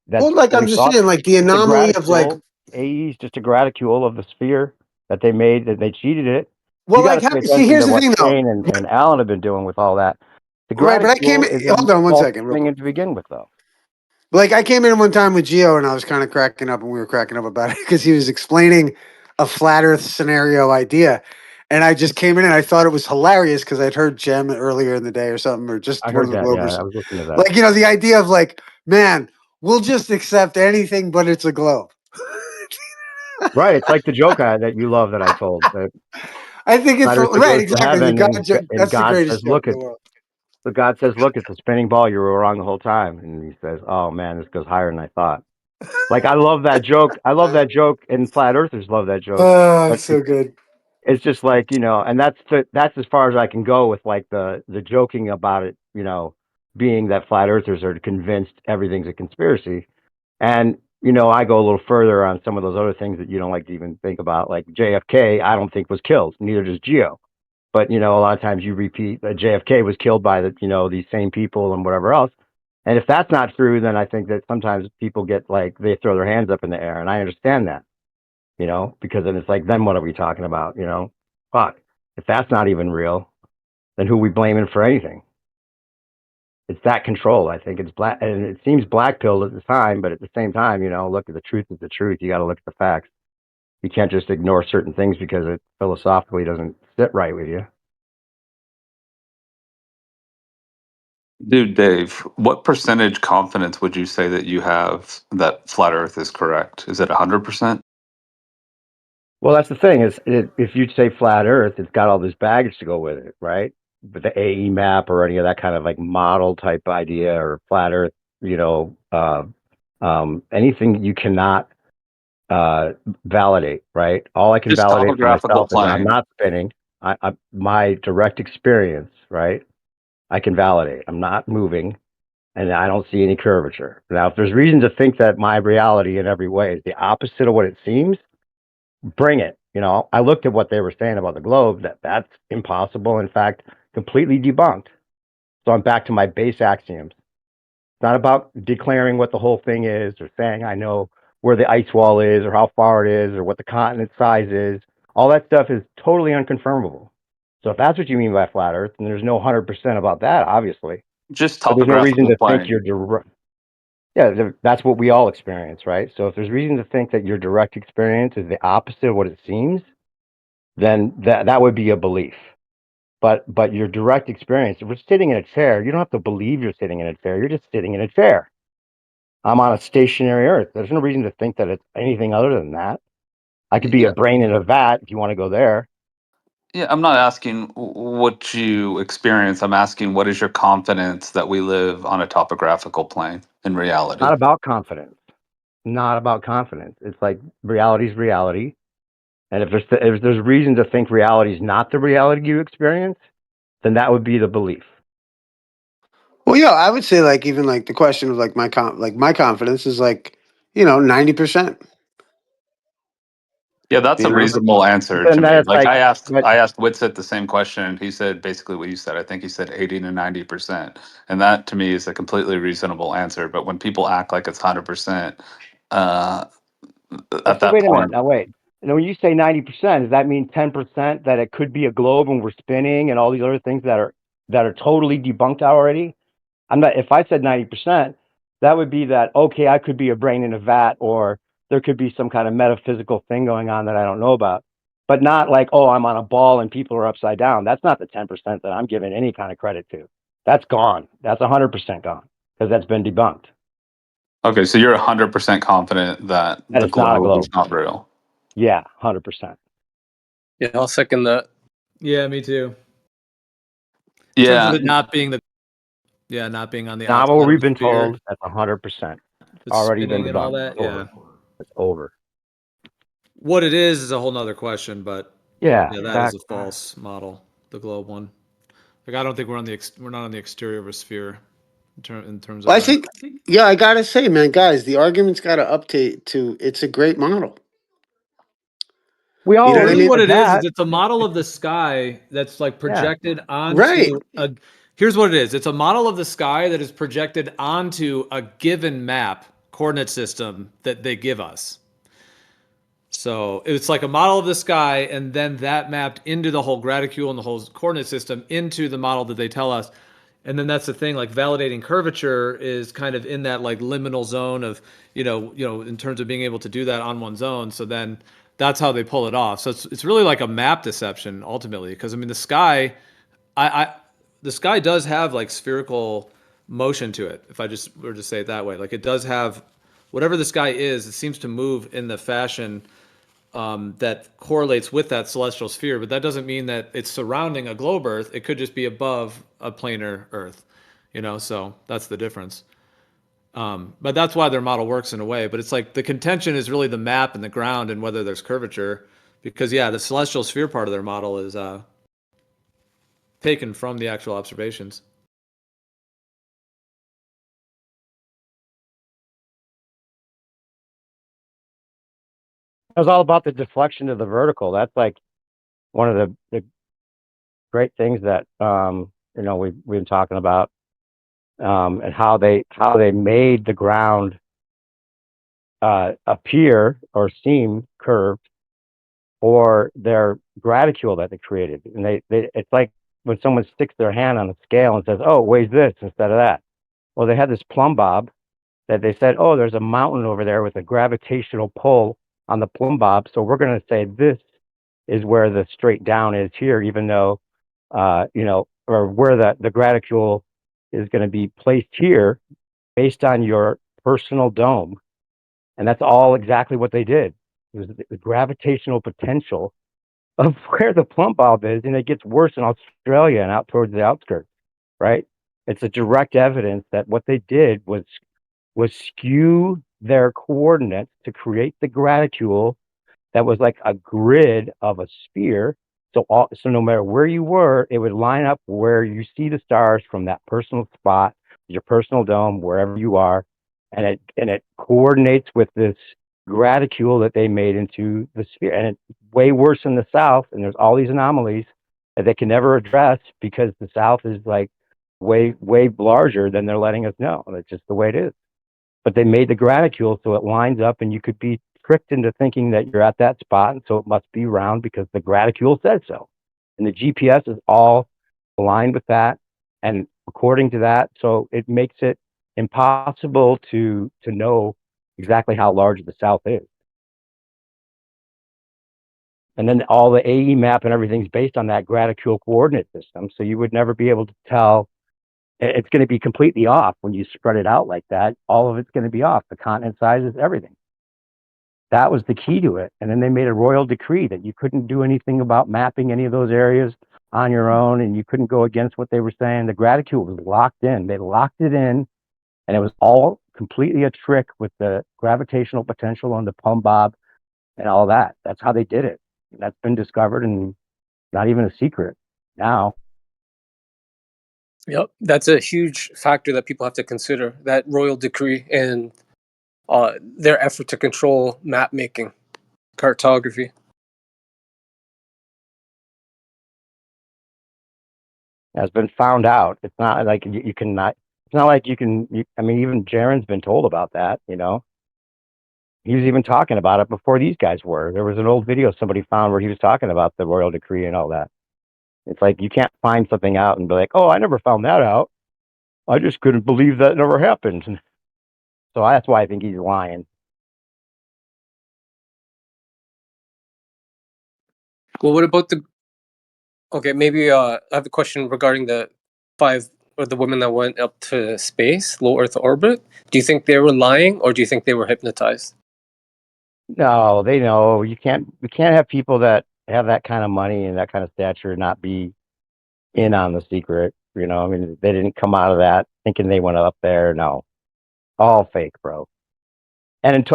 that's Well, like I'm fully just thought. saying, like the Just a anomaly of like, graticule. AE is just a graticule of the sphere that they made. That they cheated it. well, You got like to pay see, attention here's to the what thing though, Shane and Alan have been doing with all that. The right? But I came. graticule is a Hold on one false second, real quick. thing to begin with, though. Like I came in one time with Gio and I was kind of cracking up and we were cracking up about it because he was explaining a flat earth scenario idea. And I just came in and I thought it was hilarious because I'd heard Jem earlier in the day or something, or just I one of heard the that. Yeah, Globers. I was listening to that. Like, the idea of like, man, we'll just accept anything but it's a globe. Right. It's like the joke that you love that I told. That I think it's Flat Earther right, goes to exactly. The heaven, God and joke, and that's the God says, greatest joke "Look, in the world. God says, look, it's a spinning ball. You were wrong the whole time." And he says, "Oh man, this goes higher than I thought." Like I love that joke. I love that joke, and flat earthers love that joke. Oh, But it's so good. it's just like and that's as far as I can go with like the joking about it. Being that flat earthers are convinced everything's a conspiracy, and I go a little further on some of those other things that you don't like to even think about, like JFK. I don't think was killed. Neither does Geo. But a lot of times you repeat that JFK was killed by these same people and whatever else. And if that's not true, then I think that sometimes people get like they throw their hands up in the air, and I understand that, because then it's like, then what are we talking about? Fuck. If that's not even real, then who are we blaming for anything? It's that control. I think it's black, and it seems black pilled at the time, but at the same time, look, the truth is the truth. You got to look at the facts. You can't just ignore certain things because it philosophically doesn't sit right with you. Dude, Dave, what percentage confidence would you say that you have that flat Earth is correct? Is it 100%? Well, that's the thing is, if you say flat Earth, it's got all this baggage to go with it, right? But the AE map or any of that kind of like model type idea or flat Earth, anything you cannot validate, right? All I can Just validate for topographical myself is I'm plane. not spinning. My direct experience, right? I can validate. I'm not moving, and I don't see any curvature. Now, if there's reason to think that my reality in every way is the opposite of what it seems, bring it. I looked at what they were saying about the globe. That's impossible. In fact, completely debunked. So I'm back to my base axioms. It's not about declaring what the whole thing is or saying I know where the ice wall is or how far it is or what the continent size is. All that stuff is totally unconfirmable. So if that's what you mean by flat Earth, then there's no 100% about that, obviously. Just But there's no reason topographical to think plane. you're direct. Yeah, that's what we all experience, right? So if there's reason to think that your direct experience is the opposite of what it seems, then that would be a belief. But your direct experience, if we're sitting in a chair, you don't have to believe you're sitting in a chair. You're just sitting in a chair. I'm on a stationary Earth. There's no reason to think that it's anything other than that. I could be Yeah. a brain in a vat if you want to go there. Yeah, I'm not asking what you experience. I'm asking what is your confidence that we live on a topographical plane in It's reality? not about confidence. Not about confidence. It's like reality's reality. And if there's reason to think reality is not the reality you experience, then that would be the belief. Well, yeah, I would say like even like the question of like my confidence is like 90%. Yeah, that's You a know, reasonable answer to Then me. that's Like like, but I asked Witsit the same question, and he said basically what you said. I think he said 80 to 90%, and that to me is a completely reasonable answer. But when people act like it's 100%, uh, at so that wait a minute. point, Now wait. Now when you say 90%, does that mean 10% that it could be a globe and we're spinning and all these other things that are totally debunked already? I'm not. If I said 90%, that would be that okay. I could be a brain in a vat, or there could be some kind of metaphysical thing going on that I don't know about. But not like, oh, I'm on a ball and people are upside down. That's not the 10% that I'm giving any kind of credit to. That's gone. That's 100% gone because that's been debunked. okay, so you're 100% confident that And the it's not a globe is globe. not real. Yeah, 100%. Yeah, I'll second that. Yeah, me too. In terms of Yeah, it not being not being on the Not what outside of we've the been sphere, told. That's 100%. It's it's already been spinning and all debunked. that. It's over. Yeah. It's over. What it is a whole nother question, but Yeah, yeah, that is a exactly. false model, the globe one. Like I don't think we're not on the exterior of a sphere in terms of well, I that. think I gotta say, man, guys, the argument's got to update to it's a great model. We You all know what I Really mean? what agree it is that. it's a model of the sky that's like Yeah. projected Right. onto a here's what it is. It's a model of the sky that is projected onto a given map coordinate system that they give us. So it's like a model of the sky, and then that mapped into the whole graticule and the whole coordinate system into the model that they tell us. And then that's the thing, like validating curvature is kind of in that like liminal zone of, in terms of being able to do that on one's own. So then that's how they pull it off. So it's really like a map deception ultimately, because I mean the sky, I the sky does have like spherical motion to it. If I just were to say it that way, like it does have whatever the sky is, it seems to move in the fashion that correlates with that celestial sphere, but that doesn't mean that it's surrounding a globe Earth. It could just be above a planar Earth, so that's the difference. But that's why their model works in a way. But it's like the contention is really the map and the ground and whether there's curvature, because yeah, the celestial sphere part of their model is taken from the actual observations. It was all about the deflection of the vertical. That's like one of the great things that we've been talking about, and how they made the ground appear or seem curved for their graticule that they created. And they it's like when someone sticks their hand on a scale and says, "Oh, it weighs this instead of that." Well, they had this plumb bob that they said, "Oh, there's a mountain over there with a gravitational pull on the plumb bob, so we're going to say this is where the straight down is here, even though, or where the graticule is going to be placed here based on your personal dome." And that's all exactly what they did. It was the gravitational potential of where the plumb bob is, and it gets worse in Australia and out towards the outskirts, right? It's a direct evidence that what they did was skew their coordinates to create the graticule that was like a grid of a sphere. So no matter where you were, it would line up where you see the stars from that personal spot, your personal dome, wherever you are, and it coordinates with this graticule that they made into the sphere. And it's way worse in the south, and there's all these anomalies that they can never address because the South is like way, way larger than they're letting us know. That's just the way it is. But they made the graticule so it lines up and you could be tricked into thinking that you're at that spot. And so it must be round because the graticule said so. And the GPS is all aligned with that and according to that. So it makes it impossible to know exactly how large the South is. And then all the AE map and everything's based on that graticule coordinate system. So you would never be able to tell. It's going to be completely off when you spread it out like that. All of it's going to be off. The continent sizes, everything. That was the key to it. And then they made a royal decree that you couldn't do anything about mapping any of those areas on your own, and you couldn't go against what they were saying. The graticule was locked in. They locked it in, and it was all completely a trick with the gravitational potential on the Pum Bob and all that. That's how they did it. That's been discovered and not even a secret now. Yep, that's a huge factor that people have to consider. That royal decree and their effort to control map making, cartography. Has been found out. It's not like you cannot. It's not like you can. I mean, even Jeran's been told about that. You know, he was even talking about it before these guys were. There was an old video somebody found where he was talking about the royal decree and all that. It's like you can't find something out and be like, "Oh, I never found that out. I just couldn't believe that never happened." So that's why I think he's lying. Well, what about the? Okay, maybe I have a question regarding the 5 or the women that went up to space, low Earth orbit. Do you think they were lying, or do you think they were hypnotized? No, they know you can't. We can't have people that have that kind of money and that kind of stature not be in on the secret. You know, I mean, they didn't come out of that thinking they went up there. No, all fake, bro. And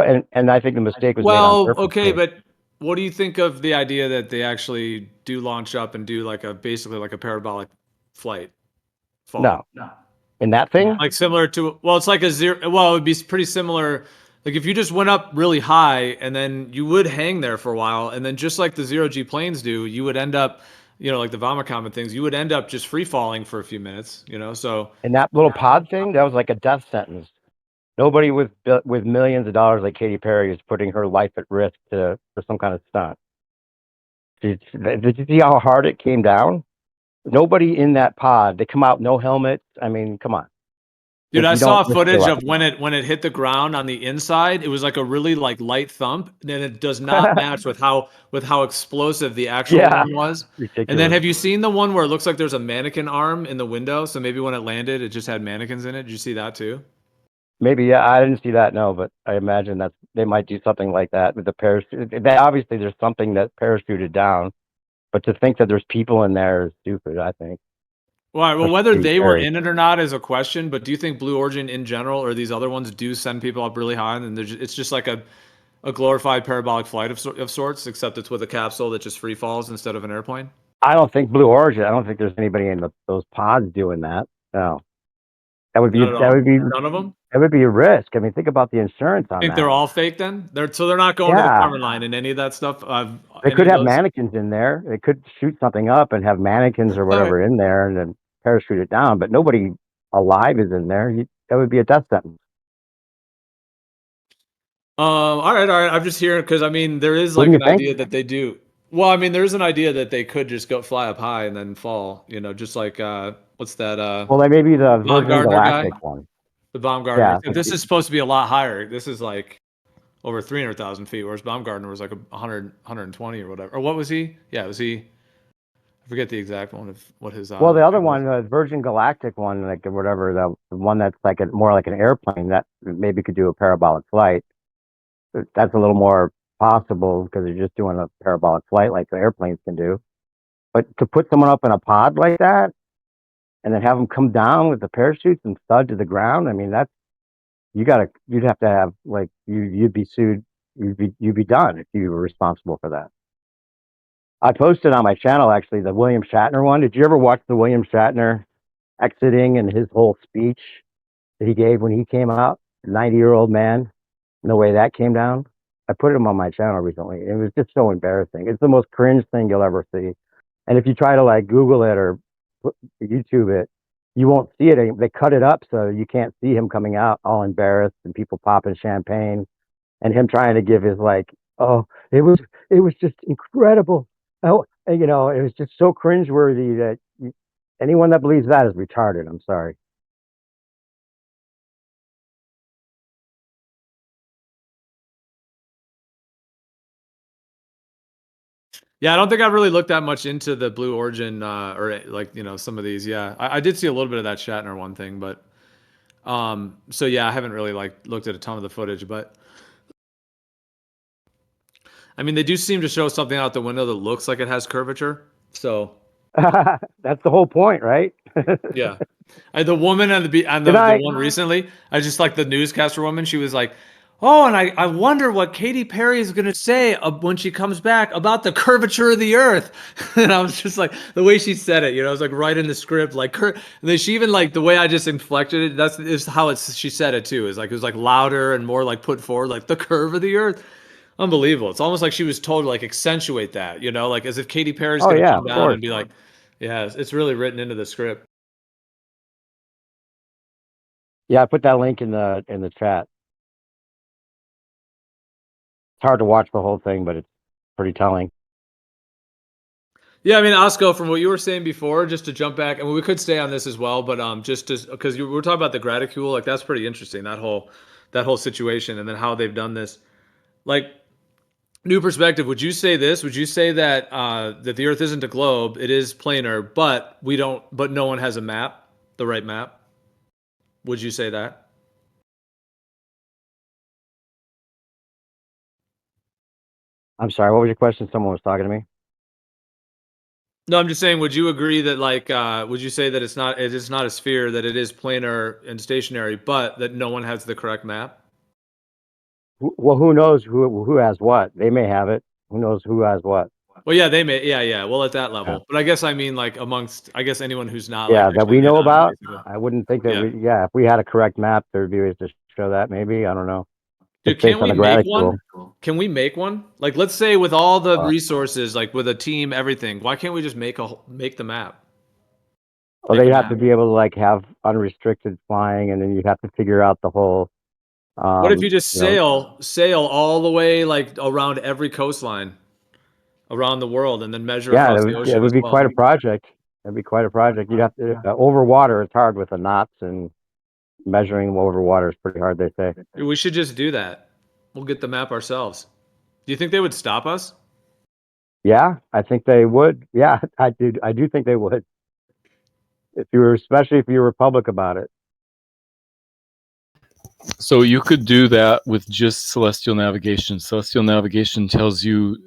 I think the mistake was made on Well, purpose. okay, Too. but what do you think of the idea that they actually do launch up and do like a basically like a parabolic flight fall? No, in that thing, Like similar to, well, it's like a zero. Well, it would be pretty similar. Like if you just went up really high and then you would hang there for a while, and then just like the zero G planes do, you would end up, like the Vomicom and things, you would end up just free falling for a few minutes. So in that little pod thing, that was like a death sentence. Nobody with millions of dollars like Katy Perry is putting her life at risk for some kind of stunt. Did you see how hard it came down? Nobody in that pod. They come out no helmets. I mean, come on. dude, I You saw don't risk your footage life. of when it hit the ground on the inside. It was like a really like light thump, and it does not match with how explosive the actual Yeah, one was. And then ridiculous. have you seen the one where it looks like there's a mannequin arm in the window? So maybe when it landed, it just had mannequins in it. Did you see that too? Maybe, yeah, I didn't see that, no, but I imagine that they might do something like that with the parachute. Obviously, there's something that parachuted down, but to think that there's people in there is stupid, I think. Well, Especially whether Katy they were Perry. in it or not is a question. But do you think Blue Origin in general or these other ones do send people up really high, and it's just like a glorified parabolic flight of sorts, except it's with a capsule that just free falls instead of an airplane? I don't think Blue Origin. I don't think there's anybody in those pods doing that. No, that would be Not at that all. would be None of them. that would be a risk. I mean, think about the insurance on Think they're that. all fake then? They're not going to the Yeah, Farmer line in any of that stuff. they Any could of have those. mannequins in there. They could shoot something up and have mannequins or All right. whatever in there, and then parachute it down. But nobody alive is in there. That would be a death sentence. All right, all right. I'm just hearing because I mean there is like Wouldn't you an think? idea that they do. Well, I mean there is an idea that they could just go fly up high and then fall. Just like what's that? Well, that may be the Virgin Baumgartner guy, Galactic one. the Baumgartner. Yeah, Except this is supposed to be a lot higher. This is like over 300,000 feet, whereas Baumgartner was like 100, 120 or whatever. Or what was he? Yeah, was he? I forget the exact one of what his. well, the other one, the Virgin Galactic one, like whatever, the one that's like more like an airplane that maybe could do a parabolic flight. That's a little more possible because you're just doing a parabolic flight like the airplanes can do. But to put someone up in a pod like that and then have them come down with the parachutes and thud to the ground, I mean, you'd have to have like you'd be sued, you'd be done if you were responsible for that. I posted on my channel actually the William Shatner one. Did you ever watch the William Shatner exiting and his whole speech that he gave when he came out? 90-year-old man, and the way that came down. I put him on my channel recently. It was just so embarrassing. It's the most cringe thing you'll ever see. And if you try to like Google it or YouTube it, you won't see it. They cut it up so you can't see him coming out all embarrassed and people popping champagne and him trying to give his like, oh, it was just incredible. Oh, and, you know, it was just so cringeworthy that anyone that believes that is retarded. I'm sorry. Yeah, I don't think I've really looked that much into the Blue Origin or like some of these. Yeah, I did see a little bit of that Shatner one thing, but so yeah, I haven't really like looked at a ton of the footage, but I mean, they do seem to show something out the window that looks like it has curvature. So That's the whole point, right? yeah, the woman on the Good night. one recently, I just like the newscaster woman. She was like, "Oh, and I wonder what Katy Perry is gonna say when she comes back about the curvature of the Earth." And I was just like, the way she said it, it was like right in the script, like and then she even like the way I just inflected it. That's is how she said it too. Is like it was like louder and more like put forward, like the curve of the Earth. Unbelievable. It's almost like she was told to like accentuate that, like as if Katy Perry's Oh gonna yeah, come of down course. and be like, yeah, it's really written into the script. Yeah, I put that link in the chat. It's hard to watch the whole thing, but it's pretty telling. Yeah, I mean, Osco, from what you were saying before, just to jump back, and we could stay on this as well, but just because we were talking about the graticule, like that's pretty interesting, that whole situation, and then how they've done this. Like, new perspective, would you say this? Would you say that that the Earth isn't a globe, it is planar, but no one has a map, the right map? Would you say that? I'm sorry, what was your question? Someone was talking to me. No, I'm just saying, would you agree that like would you say that it is not a sphere, that it is planar and stationary, but that no one has the correct map? Well, who knows who has what? They may have it. Who knows who has what? Well, yeah, they may. Yeah. Well, at that level, Yeah, but I guess I mean like amongst, I guess anyone who's not like yeah, that actually we in know on it, about. basically. I wouldn't think that Yeah, if we had a correct map, there'd be ways to show that. Maybe I don't know. dude, Just based can on we the make graticule. one? Can we make one? Like, let's say with all the resources, like with a team, everything. Why can't we just make the map? Well, Make they a have to map. be able to like have unrestricted flying, and then you'd have to figure out the whole. What if you just You know, sail all the way like around every coastline around the world, and then measure yeah, across the it ocean would as be quite well? a project. It'd be quite a project. You'd have to over water. It's hard with the knots and measuring over water is pretty hard. They say. Dude, we should just do that. We'll get the map ourselves. Do you think they would stop us? Yeah, I think they would. Yeah, I do. I do think they would. Especially if you were public about it. So you could do that with just celestial navigation. Celestial navigation tells you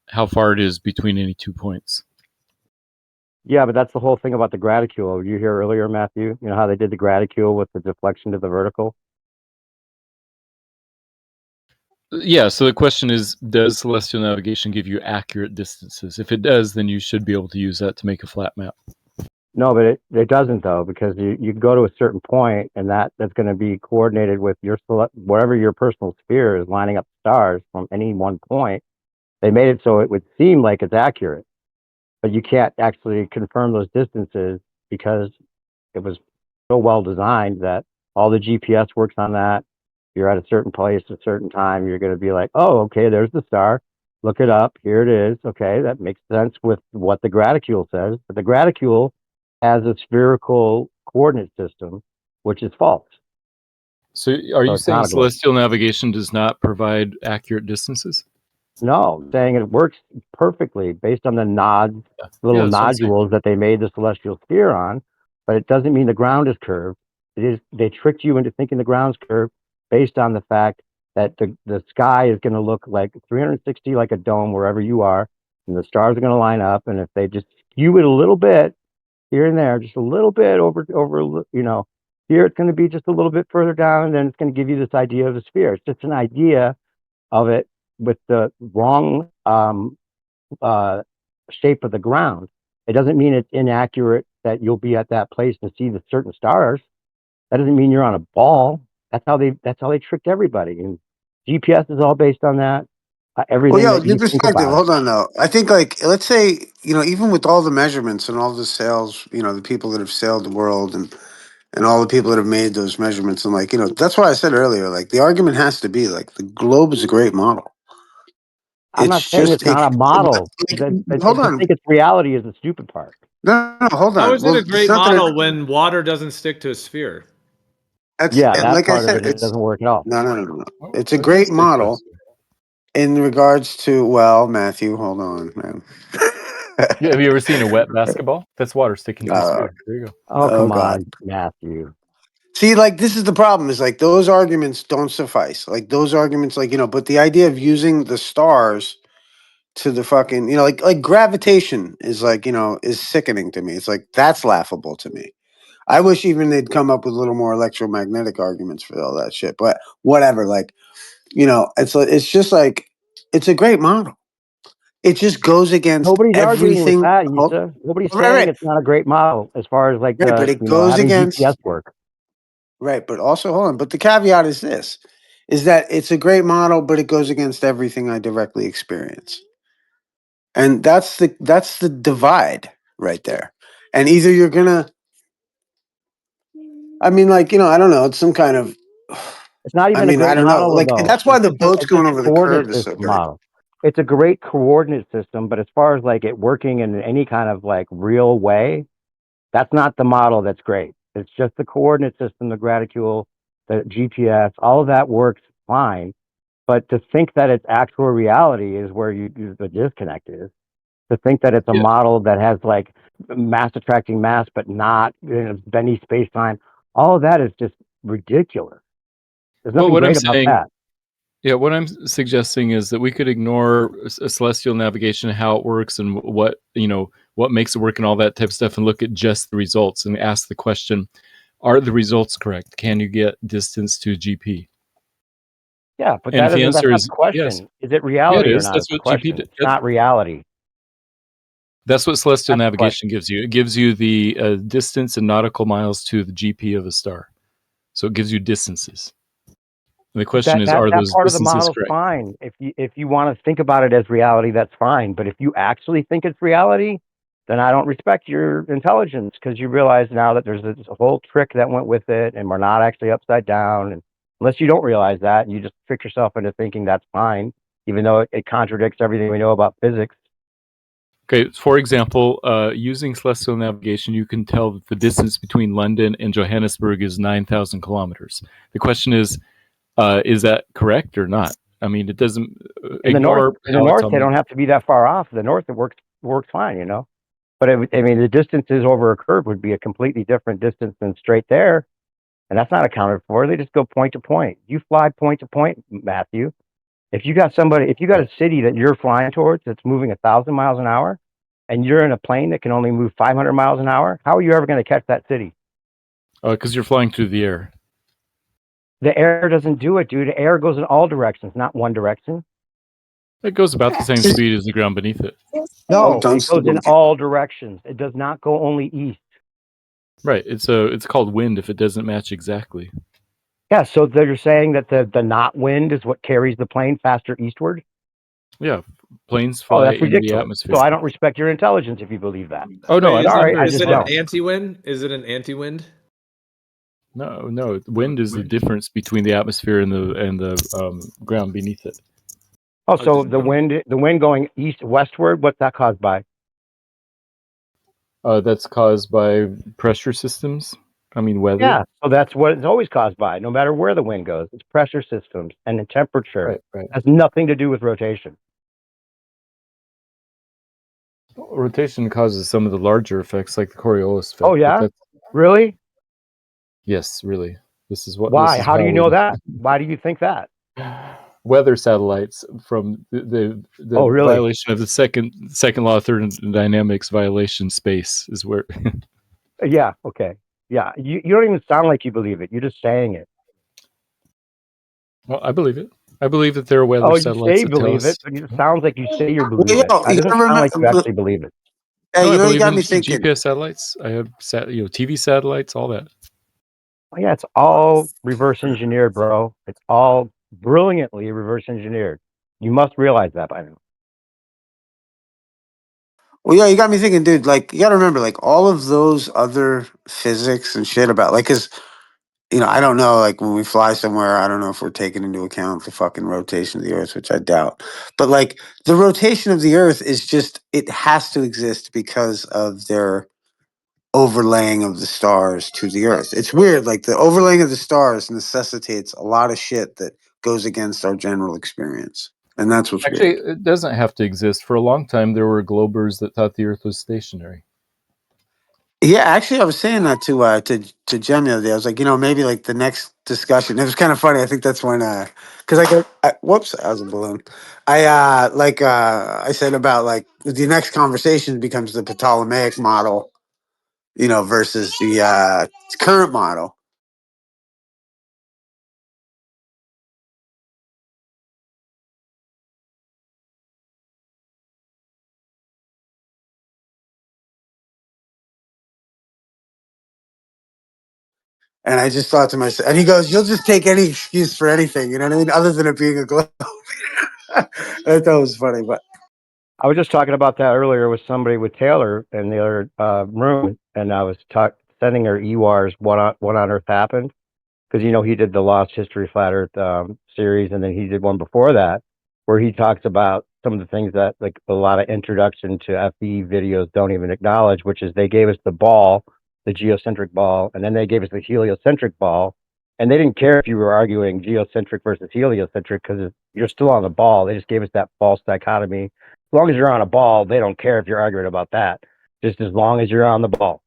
how far it is between any 2 points. Yeah, but that's the whole thing about the graticule. You hear earlier, Matthew, you know how they did the graticule with the deflection to the vertical? Yeah, so the question is, does celestial navigation give you accurate distances? If it does, then you should be able to use that to make a flat map. No, but it doesn't though, because you go to a certain point and that's going to be coordinated with wherever your personal sphere is lining up stars from any one point. They made it so it would seem like it's accurate, but you can't actually confirm those distances because it was so well designed that all the GPS works on that. You're at a certain place at a certain time. You're going to be like, oh, okay, there's the star. Look it up. Here it is. Okay, that makes sense with what the graticule says. But the graticule has a spherical coordinate system, which is false. So are So you it's not saying a globe. celestial navigation does not provide accurate distances? No, saying it works perfectly based on the little that's what I'm saying. nodules that they made the celestial sphere on, but it doesn't mean the ground is curved. They tricked you into thinking the ground's curved based on the fact that the sky is going to look like 360 like a dome wherever you are, and the stars are going to line up, and if they just skew it a little bit here and there, just a little bit over, here it's going to be just a little bit further down, and then it's going to give you this idea of the sphere. It's just an idea of it with the wrong shape of the ground. It doesn't mean it's inaccurate that you'll be at that place and see the certain stars. That doesn't mean you're on a ball. That's how they tricked everybody. And GPS is all based on that. Everything Well, yo, that new you think perspective. about. Hold on, though. I think, like, let's say, even with all the measurements and all the sails, the people that have sailed the world and all the people that have made those measurements, and like, that's why I said earlier, like, the argument has to be like the globe is a great model. I'm not It's saying just it's not a model. hold To on. think it's reality is the stupid part. No, hold How on. is it Well, a it's great not that. model when water doesn't stick to a sphere? That's Yeah, that like I part of said. it doesn't work at all. No. Oh, It's a it does great stick to model us. in regards to. Well, Matthew, hold on, man. Yeah, have you ever seen a wet basketball? That's water sticking to a uh, sphere. There you go. Oh, oh come God. on, Matthew. See, like this is the problem. Is like those arguments don't suffice. Like those arguments, like but the idea of using the stars to the fucking, like gravitation is like, is sickening to me. It's like that's laughable to me. I wish even they'd come up with a little more electromagnetic arguments for all that shit. But whatever, like, it's just like it's a great model. It just goes against Nobody's arguing with everything. that, Oh, Issa. Nobody's right, saying right, it's not a great model as far as like right. But the, it goes having GPS against work. right. But also, hold on. But the caveat is this: is that it's a great model, but it goes against everything I directly experience, and that's the divide right there. And either you're gonna, I mean, like I don't know. It's some kind of, It's not I even a mean, I great don't know. model Like though. that's why the boats It's just going a over the coordinate curve is so system great. model. It's a great coordinate system, but as far as like it working in any kind of like real way, that's not the model that's great. It's just the coordinate system, the graticule, the GPS, all of that works fine. But to think that it's actual reality is where the disconnect is. To think that it's a Yeah. model that has like mass attracting mass, but not bendy space time, all of that is just ridiculous. There's Well, nothing what I'm great about saying, that. yeah, what I'm suggesting is that we could ignore celestial navigation, how it works, and what makes it work, and all that type of stuff, and look at just the results and ask the question: are the results correct? Can you get distance to GP? Yeah, but And if the that's answer not the is yes, question. Is it yeah, it reality or is. not? Is That's the what GP. question. It's not reality. That's what celestial That's the question. navigation gives you. It gives you the distance in nautical miles to the GP of a star. So it gives you distances. And the But question is, are that those part of the distances model's correct? fine. If you want to think about it as reality, that's fine. But if you actually think it's reality, then I don't respect your intelligence because you realize now that there's this whole trick that went with it, and we're not actually upside down. And unless you don't realize that, you just trick yourself into thinking that's fine, even though it contradicts everything we know about physics. Okay, for example, using celestial navigation, you can tell that the distance between London and Johannesburg is 9,000 kilometers. The question is that correct or not? I mean, it doesn't In the north, ignore how it's all they made. don't have to be that far off. The north, it works fine. But I mean, the distances over a curve would be a completely different distance than straight there, and that's not accounted for. They just go point to point. You fly point to point, Matthew. If you got a city that you're flying towards that's moving 1,000 miles an hour, and you're in a plane that can only move 500 miles an hour, how are you ever going to catch that city? Because you're flying through the air. The air doesn't do it, dude. The air goes in all directions, not one direction. It goes about the same speed as the ground beneath it. Well No, done, it goes in Steve. all directions. It does not go only east. Right. It's called wind if it doesn't match exactly. Yeah, so they're saying that the not wind is what carries the plane faster eastward. Yeah, planes Oh, fly that's in the ridiculous. atmosphere. So I don't respect your intelligence if you believe that. Oh no, Wait, I'm Sorry, I very is just it an smart. don't. anti-wind? Is it an anti-wind? No. Wind is the difference between the atmosphere and the ground beneath it. Oh, so the wind going westward, what's that caused by? That's caused by pressure systems. I mean, weather. Yeah, so that's what it's always caused by, no matter where the wind goes. It's pressure systems and the temperature. Right. Has nothing to do with rotation. Rotation causes some of the larger effects, like the Coriolis effect. Oh yeah, really? Yes, really. This is Why? How do you know we that? Why do you think that? weather satellites from the Oh, really? violation of the second law of thermodynamics violation space is where. Yeah. Okay. Yeah. You don't even sound like you believe it. You're just saying it. Well, I believe it. I believe that there are weather Oh, you say satellites you that tell believe it, us. but it sounds like you say you Well, believe it. yo, It you doesn't gotta sound like you remember. actually believe it. Hey, No, I you believe got in me thinking. GPS satellites. I have TV satellites, all that. Oh, yeah, it's all reverse engineered, bro. It's all brilliantly reverse engineered. You must realize that by now. Well, yeah, you got me thinking, dude. Like, you got to remember, like, all of those other physics and shit about, like, because I don't know, like, when we fly somewhere, I don't know if we're taking into account the fucking rotation of the Earth, which I doubt. But like, the rotation of the Earth is just, it has to exist because of their overlaying of the stars to the Earth. It's weird, like the overlaying of the stars necessitates a lot of shit that goes against our general experience, and that's what's Actually, weird. it doesn't have to exist. For a long time, there were globers that thought the Earth was stationary. Yeah, actually, I was saying that to Jen the other day. I was like, maybe like the next discussion. It was kind of funny. I think that's when because whoops, that was a balloon. I said about like the next conversation becomes the Ptolemaic model, versus the current model. And I just thought to myself, and he goes, "You'll just take any excuse for anything, you know what I mean, other than it being a globe." I thought it was funny, but I was just talking about that earlier with somebody with Taylor in the other room, and I was sending her EWAR's What on Earth Happened, because he did the Lost History Flat Earth series, and then he did one before that where he talks about some of the things that like a lot of introduction to FE videos don't even acknowledge, which is they gave us the ball, the geocentric ball, and then they gave us the heliocentric ball, and they didn't care if you were arguing geocentric versus heliocentric because you're still on the ball. They just gave us that false dichotomy. As long as you're on a ball, they don't care if you're arguing about that. Just as long as you're on the ball.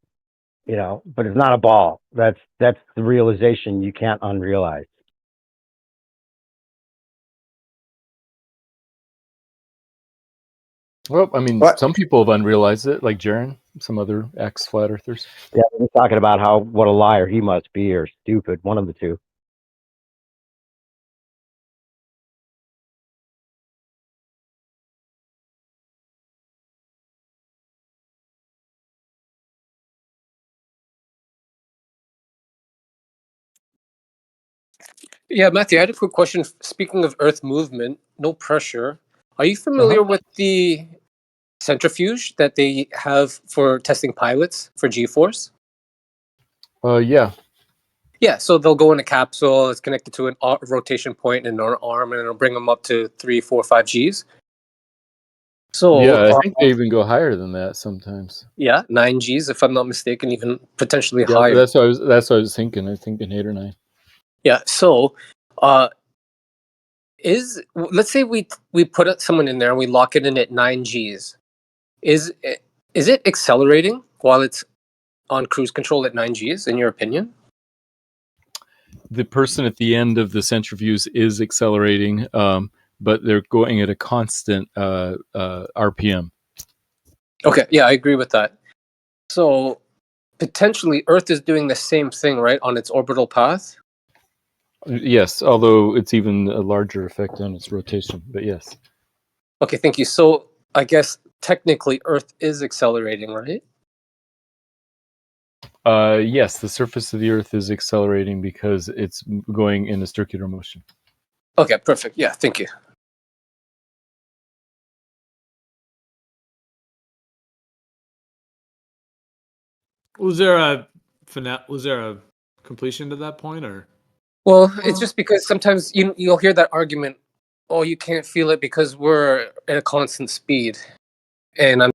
But it's not a ball. That's the realization you can't unrealize. Well, I mean, what? some people have unrealized it, like Jeran, some other ex-flat earthers. Yeah, we're talking about what a liar he must be, or stupid, one of the two. Yeah, Matthew, I had a quick question. Speaking of Earth movement, no pressure. Are you familiar with the centrifuge that they have for testing pilots for G-force? Yeah. Yeah, so they'll go in a capsule. It's connected to a rotation point in an arm, and it'll bring them up to 3, 4, 5 Gs. So Yeah, I think they even go higher than that sometimes. yeah, 9 Gs if I'm not mistaken, even potentially Yeah, higher. that's what I was thinking. I was thinking 8 or 9. Yeah. So, let's say we put someone in there and we lock it in at 9 Gs. Is it accelerating while it's on cruise control at 9 Gs? In your opinion? The person at the end of the centrifuge is accelerating, but they're going at a constant RPM. Okay. Yeah, I agree with that. So potentially, Earth is doing the same thing, right, on its orbital path. Yes, although it's even a larger effect on its rotation. But yes. Okay, thank you. So I guess technically Earth is accelerating, right? Yes, the surface of the Earth is accelerating because it's going in a circular motion. Okay, perfect. Yeah, thank you. Was there a completion to that point, or? Well, it's just because sometimes you'll hear that argument, oh, you can't feel it because we're at a constant speed. And I'm